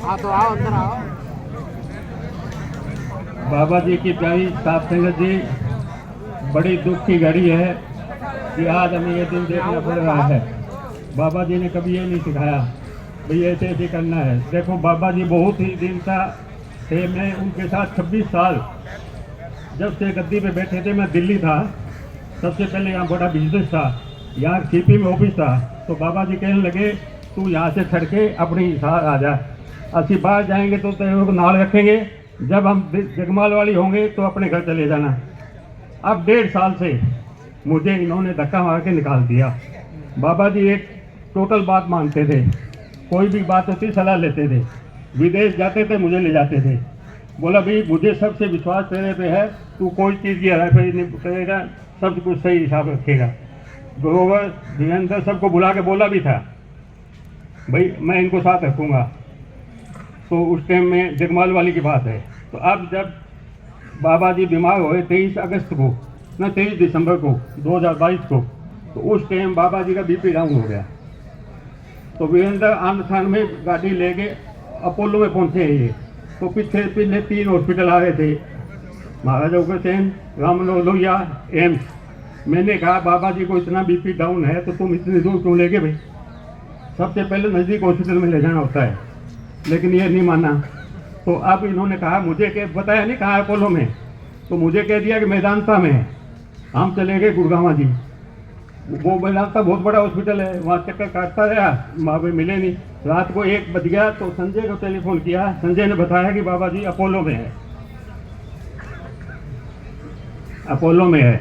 हाँ तो आओ अंदर आओ। बाबा जी की प्यारी साथ संगत जी, बड़ी दुख की घड़ी है कि आज हमें ये दिन देखना पड़ रहा है। बाबा जी ने कभी ये नहीं सिखाया भाई ऐसे ऐसे करना है। देखो बाबा जी बहुत ही दीनता थे। मैं उनके साथ 26 साल जब से गद्दी पे बैठे थे, मैं दिल्ली था। सबसे पहले यहाँ बड़ा बिजनेस था, यहाँ सीपी में ऑफिस था। तो बाबा जी कहने लगे तू यहाँ से छड़ के अपनी साथ आ जा, असि बाहर जाएंगे तो तेरे को नाल रखेंगे, जब हम जगमाल वाली होंगे तो अपने घर चले जाना। अब 1.5 साल से मुझे इन्होंने धक्का मार के निकाल दिया। बाबा जी एक टोटल बात मानते थे, कोई भी बात होती सलाह लेते थे। विदेश जाते थे मुझे ले जाते थे। बोला भाई मुझे सबसे विश्वास तेरे पे है, तू कोई चीज़ की हेराफेरी नहीं करेगा, सब कुछ सही हिसाब रखेगा। ग्रोवर धीरेन्द्र सबको बुला के बोला भी था भाई मैं इनको साथ रखूँगा। तो उस टाइम में जगमाल वाली की बात है। तो अब जब बाबा जी बीमार हुए 23 अगस्त को, ना 23 दिसंबर को 2022 को, तो उस टाइम बाबा जी का बीपी डाउन हो गया। तो वीरेंद्र आनसान में गाड़ी लेके अपोलो में पहुंचे हैं ये। तो पीछे 3 हॉस्पिटल आ रहे थे, महाराजा उग्रसेन, राममनोहर लोहिया, एम्स। मैंने कहा बाबा जी को इतना बीपी डाउन है तो तुम इतनी दूर क्यों लेके भाई, सबसे पहले नज़दीक हॉस्पिटल में ले जाना होता है। लेकिन ये नहीं माना। तो अब इन्होंने कहा, मुझे क्या बताया नहीं कहाँ अपोलो में, तो मुझे कह दिया कि मैदानता में है। हम चले गए गुड़गांवा जी, वो मैदानता बहुत बड़ा हॉस्पिटल है, वहाँ चक्कर काटता रहा, वहाँ पे मिले नहीं। रात को 1 बज गया तो संजय को टेलीफोन किया। संजय ने बताया कि बाबा जी अपोलो में है, अपोलो में है।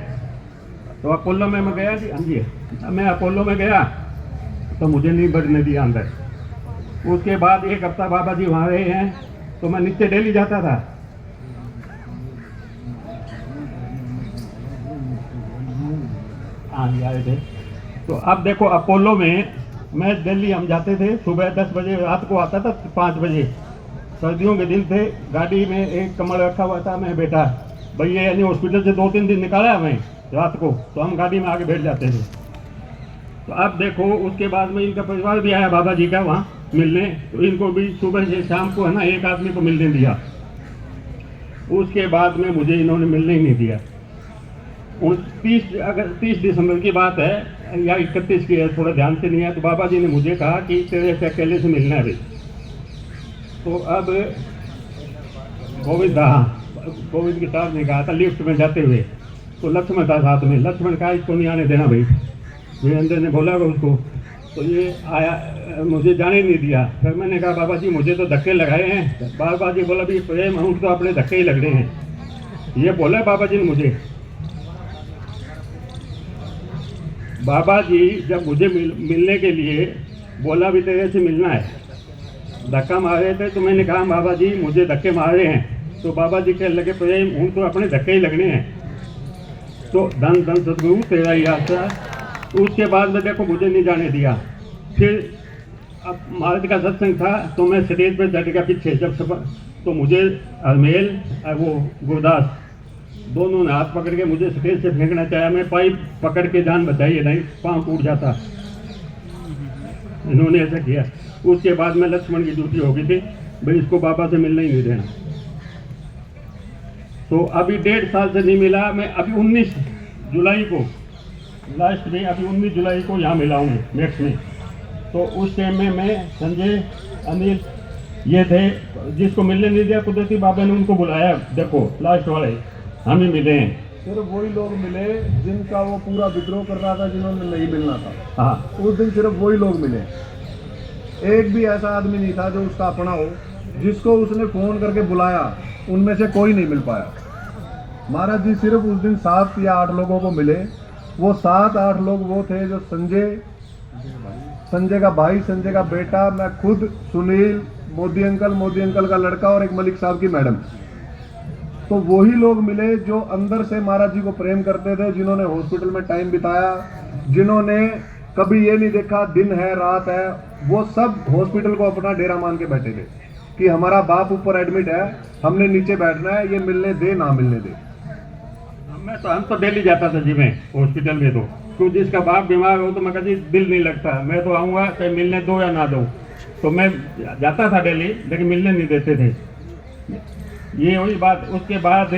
तो अपोलो में मैं गया जी, हाँ जी मैं अपोलो में गया तो मुझे नहीं बढ़ने दिया अंदर। उसके बाद 1 हफ्ता बाबा जी वहाँ रहे हैं। तो मैं नीचे डेली जाता था। हाँ आए थे। तो अब देखो अपोलो में मैं दिल्ली हम जाते थे, सुबह 10 बजे, रात को आता था 5 बजे। सर्दियों के दिन थे, गाड़ी में एक कमल रखा हुआ था, मैं बैठा। भैया यानी हॉस्पिटल से 2-3 दिन निकाला हमें रात को, तो हम गाड़ी में आके बैठ जाते थे। तो अब देखो उसके बाद में इनका परिवार भी आया बाबा जी का वहाँ मिलने। तो इनको भी सुबह से शाम को है ना एक आदमी को मिलने दिया। उसके बाद में मुझे इन्होंने मिलने ही नहीं दिया। 30 दिसंबर की बात है या 31 की है, थोड़ा ध्यान से नहीं है। तो बाबा जी ने मुझे कहा कि तेरे से अकेले से मिलना है भाई। तो अब गोविंद के साथ ने कहा था लिफ्ट में जाते हुए, तो लक्ष्मण था साथ में। लक्ष्मण कहा इसको नहीं आने देना भाई। वीरेंद्र ने बोला उसको, तो ये आया, मुझे जाने नहीं दिया। फिर मैंने कहा बाबा जी मुझे तो धक्के लगाए हैं। बाबा जी बोला भी प्रेम हम तो अपने धक्के ही लग रहे हैं, ये बोला बाबा जी ने मुझे। बाबा जी जब मुझे मिलने के लिए बोला भी तेरे से मिलना है, धक्का मारे थे। तो मैंने कहा बाबा जी मुझे धक्के मारे हैं। तो बाबा जी कहने लगे प्रेम हम तो अपने धक्के ही लगने हैं। तो धन धन सदगुरु तेरा ही आशा। उसके बाद में देखो मुझे नहीं जाने दिया। फिर अब महाराज का सत्संग था तो मैं स्टेज पे चढ़ गया पीछे जब सब। तो मुझे हरमेल वो गुरदास दोनों ने हाथ पकड़ के मुझे स्टेज से फेंकना चाहा। मैं पाइप पकड़ के जान बचाई, नहीं पाँव टूट जाता। इन्होंने ऐसा किया। उसके बाद में लक्ष्मण की ड्यूटी हो गई थी भाई इसको बाबा से मिलना ही नहीं देना। तो अभी 1.5 साल से नहीं मिला। मैं अभी 19 जुलाई को लास्ट में, अभी 19 जुलाई को यहाँ मिला हूँ नेक्स्ट में। तो उस टाइम में मैं, संजय, अनिल ये थे। जिसको मिलने नहीं दिया कुदरती बाबा ने उनको बुलाया। देखो लास्ट वाले हम ही मिले हैं। सिर्फ वही लोग मिले जिनका वो पूरा विद्रोह कर रहा था, जिन्होंने नहीं मिलना था। हाँ उस दिन सिर्फ वही लोग मिले। एक भी ऐसा आदमी नहीं था जो उसका अपना हो, जिसको उसने फोन करके बुलाया उनमें से कोई नहीं मिल पाया। महाराज जी सिर्फ उस दिन 7 या 8 लोगों को मिले। वो 7-8 लोग वो थे जो संजय का भाई, संजय का बेटा, मैं खुद, सुनील, मोदी अंकल का लड़का और एक मलिक साहब की मैडम। तो वही लोग मिले जो अंदर से महाराज जी को प्रेम करते थे, जिन्होंने हॉस्पिटल में टाइम बिताया, जिन्होंने कभी ये नहीं देखा दिन है रात है। वो सब हॉस्पिटल को अपना डेरा मान के बैठे थे कि हमारा बाप ऊपर एडमिट है, हमने नीचे बैठना है, ये मिलने दे ना मिलने दे। हम तो डेली जाता था जी मैं हॉस्पिटल में। तो जिसका बाप बीमार हो तो मैं कभी दिल नहीं लगता, मैं तो आऊँगा चाहे मिलने दो या ना दो। तो मैं जाता था डेली, लेकिन मिलने नहीं देते थे। ये हुई बात। उसके बाद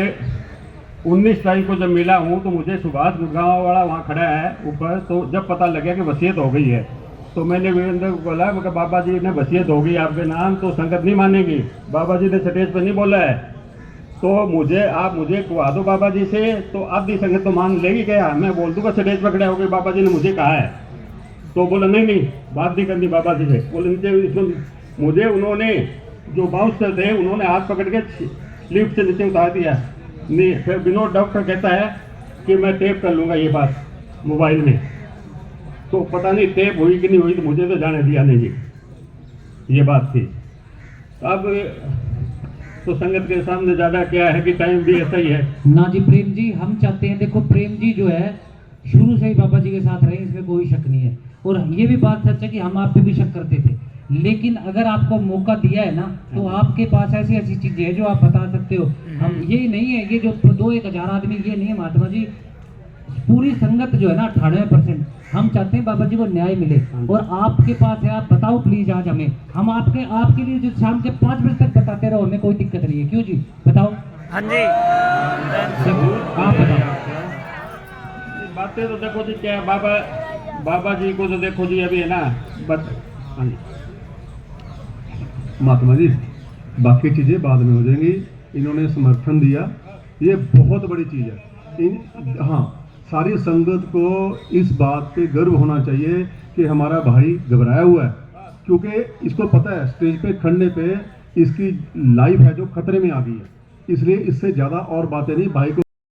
19 तारीख को जब मिला हूँ तो मुझे सुभाष गुड़गांव वाला वहाँ खड़ा है ऊपर, तो जब पता लग गया कि वसीयत हो गई है तो मैंने वीरेंद्र को बोला, मगर बाबा जी ने वसीयत हो गई आपके नाम तो संगत नहीं मानेगी, बाबा जी ने स्टेज पर नहीं बोला है, तो आप मुझे कहवा दो बाबा जी से, तो आधी संगत तो मान लेगी क्या? मैं बोल दूंगा स्टेज पर खड़े हो गए बाबा जी ने मुझे कहा है। तो बोला नहीं बात नहीं करनी बाबा जी से। बोले नीचे मुझे उन्होंने जो बाउंसर थे उन्होंने हाथ पकड़ के लिफ्ट से नीचे उतार दिया। नहीं, फिर विनोद डॉक्टर कहता है कि मैं टेप कर लूँगा ये बात मोबाइल में। तो पता नहीं टेप हुई कि नहीं हुई, तो मुझे तो जाने दिया नहीं जी, ये बात थी। अब तो संगत के सामने ज़्यादा क्या है कि टाइम भी ऐसा ही है ना जी। प्रेम जी, हम चाहते हैं, देखो प्रेम जी जो है शुरू से ही बाबा जी के साथ रहे, इसमें कोई शक नहीं है, और ये भी बात सच है कि हम आप पे भी शक करते थे, लेकिन अगर आपको मौका दिया है ना तो आपके पास ऐसी ऐसी चीजें हैं जो आप बता सकते हो। हम यही नहीं है, ये जो 2-1 हजार आदमी ये नहीं है महात्मा जी, पूरी संगत जो है ना 98% हम चाहते हैं बाबा जी को न्याय मिले, और आपके पास है, आप बताओ प्लीज आज हमें, हम आपके लिए जो शाम के 5 बजे तक बताते रहो, हमें कोई दिक्कत नहीं है। क्यों जी, बताओ। हाँ जी, आप बताओ। बातें तो देखो जी क्या, बाबा जी को तो देखो जी अभी है ना, बस हाँ जी। महात्मा जी बाकी चीज़ें बाद में हो जाएंगी, इन्होंने समर्थन दिया, ये बहुत बड़ी चीज़ है। हाँ, सारी संगत को इस बात पे गर्व होना चाहिए कि हमारा भाई घबराया हुआ है, क्योंकि इसको पता है स्टेज पे खड़ने पे इसकी लाइफ है जो खतरे में आ गई है, इसलिए इससे ज़्यादा और बातें नहीं, भाई को